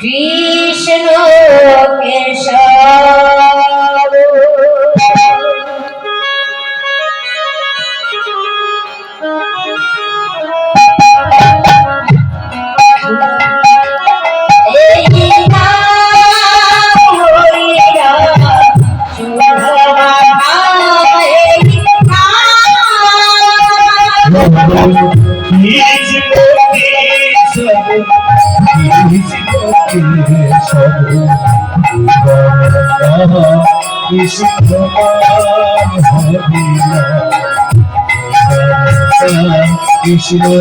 কৃষ্ণ কেশব কৃষ্ণ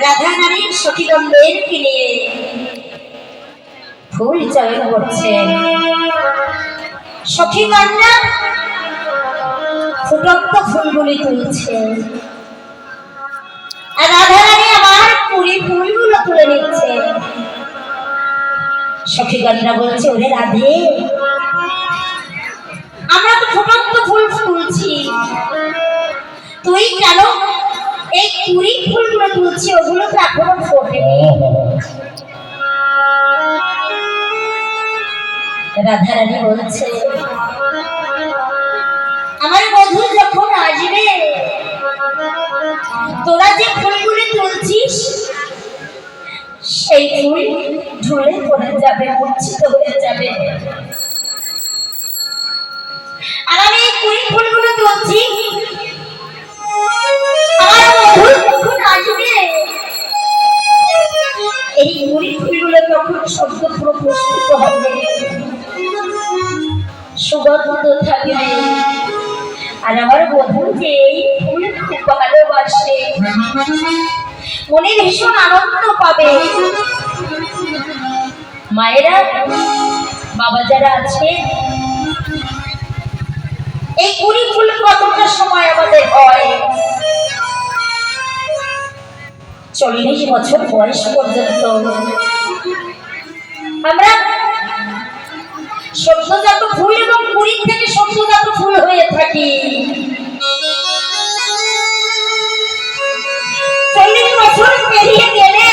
রাধা রানীর সখীগণদেরকে নিয়ে ফুল চয়ন করছেন। সখীগণরা ফুটন্ত ফুলগুলি তুলছে, আর রাধা রানী আবার কুড়ি ফুলগুলো তুলে নিচ্ছে। সখীগণরা বলছে, ওরে রাধে, আমরা তো ফুটন্ত ফুল তুলছি, তুই কেন এই কুড়ি ফুলগুলো তুলছি? ওগুলো তো এখনো ফোটেনি। রাধা রানী বলছে, আমার বধূ যখন আসবে, তোরা যে ফুলগুলি তুলছিস সেই ফুল ঝরে পড়ে যাবে, মূর্ছিত হয়ে যাবে। আর আমি এই কুড়ি ফুলগুলো তুলছি, আমার বধূ যখন আসবে, এই কুড়ি ফুলগুলো তখন শব্দ পুরো প্রস্তুত হবে, সুগন্ধ থাকবে। আর আমার বধূ যে এই ফুল খুব ভালোবাসে, মনে ভীষণ আনন্দ পাবে। মায়েরা, বাবা যারা আছে, এই কুড়ি ফুল কতটা সময় আমাদের হয়? 40 বছর বয়স পর্যন্ত আমরা সদ্যজাত ফুল এবং কুড়ি থেকে সদ্যজাত ফুল হয়ে থাকি। 40 বছর পেরিয়ে গেলে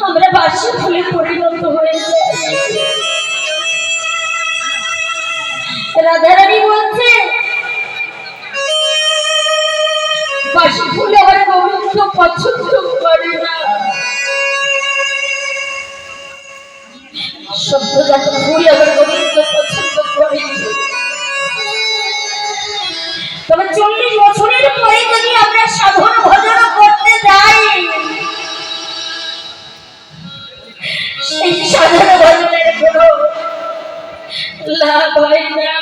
আমরা বাসি ফুলে পরিণত হয়ে যাই। রাধারানী বলছে, বাসি ফুলে আমার গোবিন্দ পছন্দ করে না, সদ্যজাত ফুল আমার গোবিন্দ পছন্দ করে। তবে 40 বছরের পরে যদি আমরা সাধন ভজন করতে যাই, সেই সাধন ভজনের কোনো লাভ হয় না।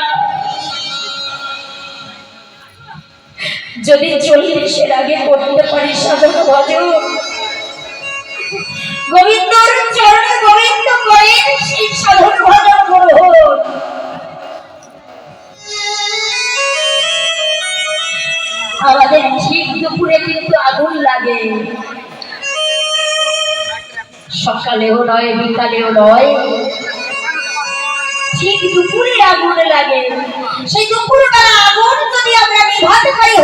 যদি 40-এর আগে করতে পারি সাধন ভজন, গোবিন্দর চরণে গোবিন্দ করে সেই সাধন ভজন গ্রহণ, আমাদের ঠিক দুপুরে কিন্তু আগুন লাগে, সকালেও নয় বিকালেও নয়, ঠিক দুপুরে আগুন লাগে। লাগে। সেই দুপুরবেলা আগুন যদি আমরা নিভাতে পারি